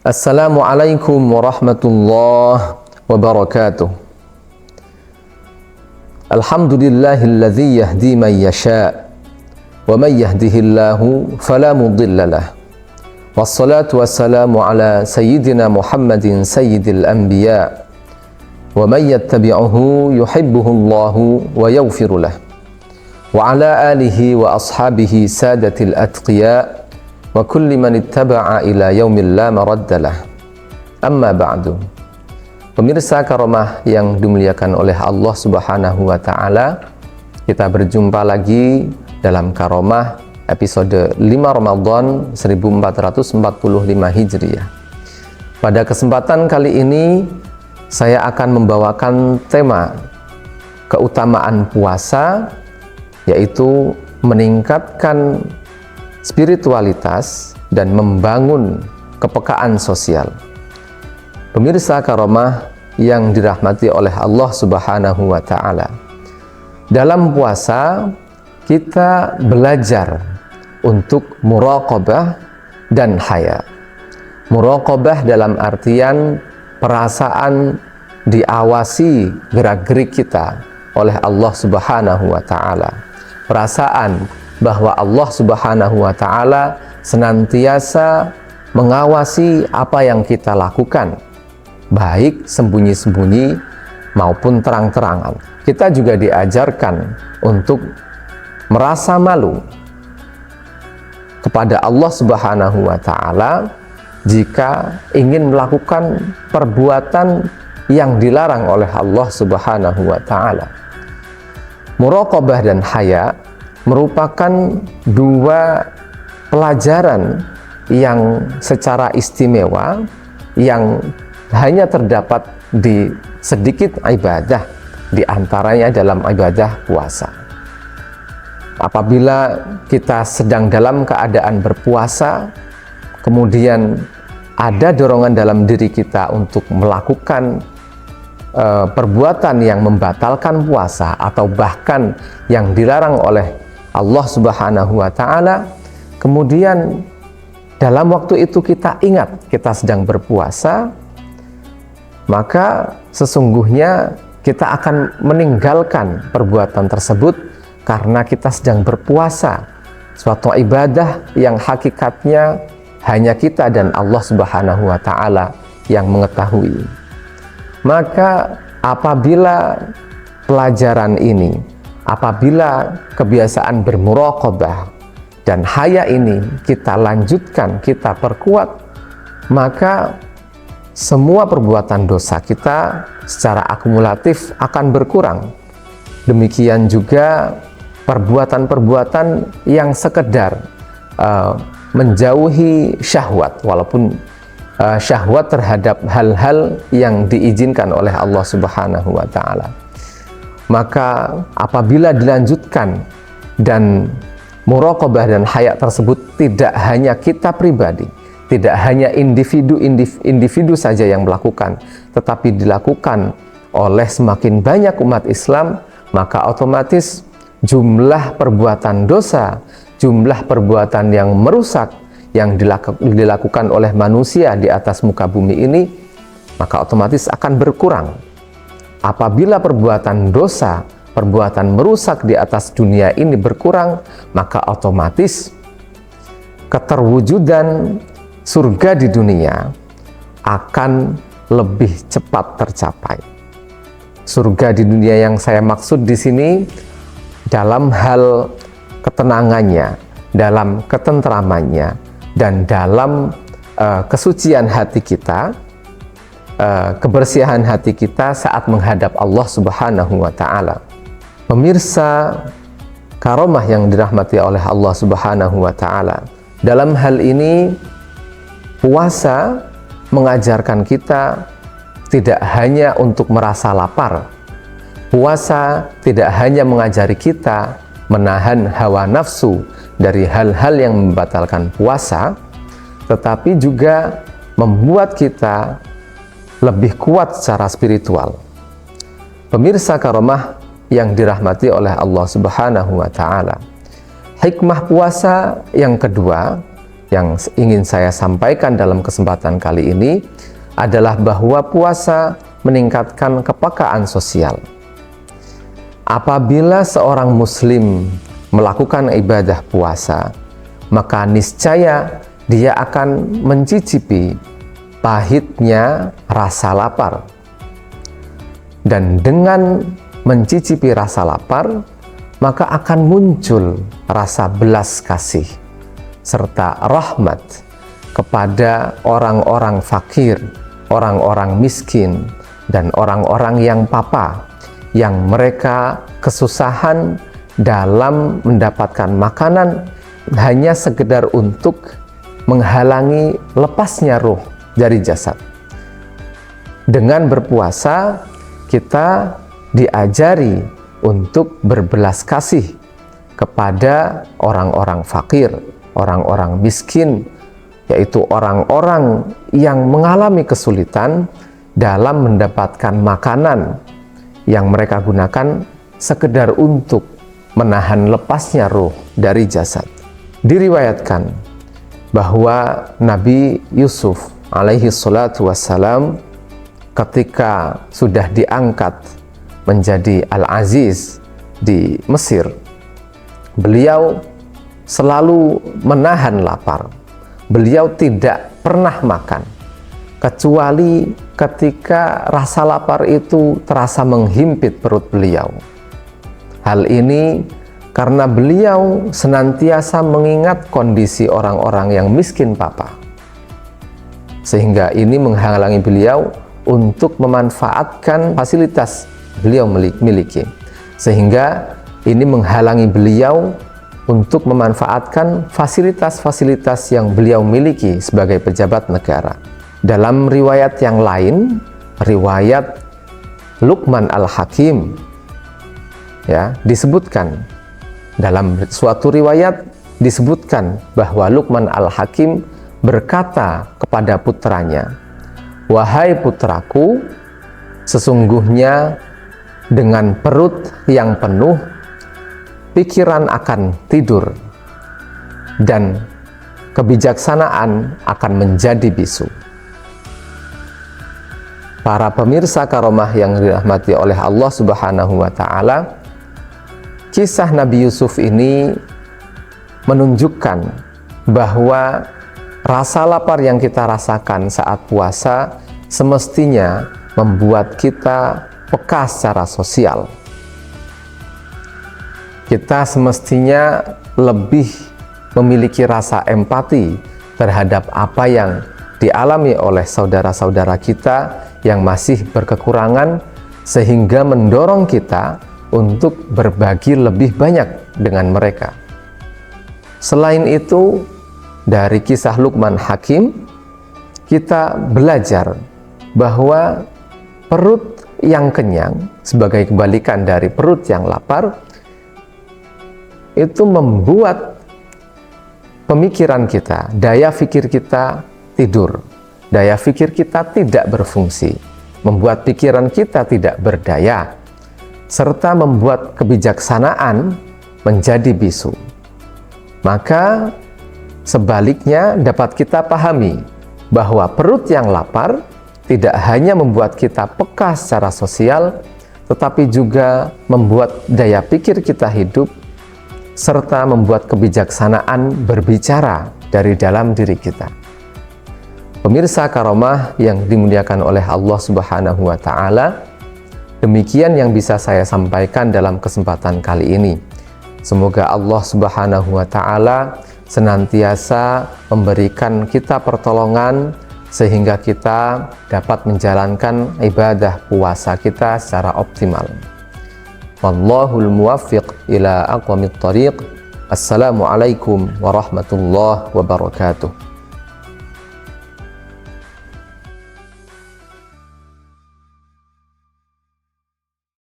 Assalamualaikum warahmatullahi wabarakatuh. Alhamdulillahilladzi yahdi man yasha' wa man yahdihillahu fala mudilla lah. Wassalatu wassalamu ala sayyidina Muhammadin sayyidil anbiya wa man yattabi'uhu yuhibbuhullahu wa yaghfiru lah. Wa ala alihi wa ashabihi sadatil atqiya wa kulli man ittaba'a ila yaumil la maraddalah. Amma ba'du. Pemirsa Karomah yang dimuliakan oleh Allah Subhanahu wa taala, kita berjumpa lagi dalam Karomah episode 5 Ramadan 1445 Hijriah. Pada kesempatan kali ini saya akan membawakan tema keutamaan puasa, yaitu meningkatkan spiritualitas dan membangun kepekaan sosial. Pemirsa Karomah yang dirahmati oleh Allah Subhanahu wa taala. Dalam puasa kita belajar untuk muraqabah dan haya. Muraqabah dalam artian perasaan diawasi gerak-gerik kita oleh Allah Subhanahu wa taala. Perasaan bahwa Allah Subhanahu wa taala senantiasa mengawasi apa yang kita lakukan, baik sembunyi-sembunyi maupun terang-terangan. Kita juga diajarkan untuk merasa malu kepada Allah Subhanahu wa taala jika ingin melakukan perbuatan yang dilarang oleh Allah Subhanahu wa taala. Muraqabah dan haya merupakan dua pelajaran yang secara istimewa yang hanya terdapat di sedikit ibadah, di antaranya dalam ibadah puasa. Apabila kita sedang dalam keadaan berpuasa, kemudian ada dorongan dalam diri kita untuk melakukan perbuatan yang membatalkan puasa atau bahkan yang dilarang oleh Allah Subhanahu wa taala, kemudian dalam waktu itu kita ingat kita sedang berpuasa, maka sesungguhnya kita akan meninggalkan perbuatan tersebut karena kita sedang berpuasa, suatu ibadah yang hakikatnya hanya kita dan Allah Subhanahu wa taala yang mengetahui. Maka apabila pelajaran ini, apabila kebiasaan bermuraqabah dan haya ini kita lanjutkan, kita perkuat, maka semua perbuatan dosa kita secara akumulatif akan berkurang. Demikian juga perbuatan-perbuatan yang sekedar menjauhi syahwat, walaupun syahwat terhadap hal-hal yang diizinkan oleh Allah Subhanahu wa taala. Maka apabila dilanjutkan dan muraqabah dan haya tersebut tidak hanya kita pribadi, tidak hanya individu saja yang melakukan, tetapi dilakukan oleh semakin banyak umat Islam, maka otomatis jumlah perbuatan dosa, jumlah perbuatan yang merusak yang dilakukan oleh manusia di atas muka bumi ini, maka otomatis akan berkurang. Apabila perbuatan dosa, perbuatan merusak di atas dunia ini berkurang, maka otomatis keterwujudan surga di dunia akan lebih cepat tercapai. Surga di dunia yang saya maksud di sini dalam hal ketenangannya, dalam ketentramannya, dan dalam kesucian hati kita, kebersihan hati kita saat menghadap Allah Subhanahu wa taala. Pemirsa Karomah yang dirahmati oleh Allah Subhanahu wa taala, dalam hal ini puasa mengajarkan kita tidak hanya untuk merasa lapar. Puasa tidak hanya mengajari kita menahan hawa nafsu dari hal-hal yang membatalkan puasa, tetapi juga membuat kita lebih kuat secara spiritual. Pemirsa Karomah yang dirahmati oleh Allah Subhanahu wa taala, hikmah puasa yang kedua yang ingin saya sampaikan dalam kesempatan kali ini adalah bahwa puasa meningkatkan kepekaan sosial. Apabila seorang muslim melakukan ibadah puasa, maka niscaya dia akan mencicipi pahitnya rasa lapar. Dan dengan mencicipi rasa lapar, maka akan muncul rasa belas kasih serta rahmat kepada orang-orang fakir, orang-orang miskin, dan orang-orang yang papa, yang mereka kesusahan dalam mendapatkan makanan hanya sekedar untuk menghalangi lepasnya ruh dari jasad. Dengan berpuasa, kita diajari untuk berbelas kasih kepada orang-orang fakir, orang-orang miskin, yaitu orang-orang yang mengalami kesulitan dalam mendapatkan makanan yang mereka gunakan sekedar untuk menahan lepasnya ruh dari jasad. Diriwayatkan bahwa Nabi Yusuf alaihi salatu wassalam ketika sudah diangkat menjadi Al-Aziz di Mesir, beliau selalu menahan lapar. Beliau tidak pernah makan kecuali ketika rasa lapar itu terasa menghimpit perut beliau. Hal ini karena beliau senantiasa mengingat kondisi orang-orang yang miskin papa, sehingga ini menghalangi beliau untuk memanfaatkan fasilitas beliau miliki, sehingga ini menghalangi beliau untuk memanfaatkan fasilitas-fasilitas yang beliau miliki sebagai pejabat negara. Dalam riwayat yang lain, riwayat Luqman Al-Hakim, ya, disebutkan dalam suatu riwayat disebutkan bahwa Luqman Al-Hakim berkata kepada putranya, "Wahai putraku, sesungguhnya dengan perut yang penuh, pikiran akan tidur, dan kebijaksanaan akan menjadi bisu." Para pemirsa Karomah yang dirahmati oleh Allah Subhanahu wa Ta'ala, kisah Nabi Yusuf ini menunjukkan bahwa rasa lapar yang kita rasakan saat puasa semestinya membuat kita peka secara sosial. Kita semestinya lebih memiliki rasa empati terhadap apa yang dialami oleh saudara-saudara kita yang masih berkekurangan, sehingga mendorong kita untuk berbagi lebih banyak dengan mereka. Selain itu, dari kisah Luqman Hakim, kita belajar bahwa perut yang kenyang sebagai kebalikan dari perut yang lapar itu membuat pemikiran kita, daya pikir kita tidur, daya pikir kita tidak berfungsi, membuat pikiran kita tidak berdaya, serta membuat kebijaksanaan menjadi bisu. Maka sebaliknya dapat kita pahami bahwa perut yang lapar tidak hanya membuat kita peka secara sosial, tetapi juga membuat daya pikir kita hidup, serta membuat kebijaksanaan berbicara dari dalam diri kita. Pemirsa Karomah yang dimuliakan oleh Allah Subhanahu wa Ta'ala, demikian yang bisa saya sampaikan dalam kesempatan kali ini. Semoga Allah Subhanahu wa Ta'ala senantiasa memberikan kita pertolongan sehingga kita dapat menjalankan ibadah puasa kita secara optimal. Wallahul muwaffiq ila aqwamit thariq. Assalamualaikum warahmatullahi wabarakatuh.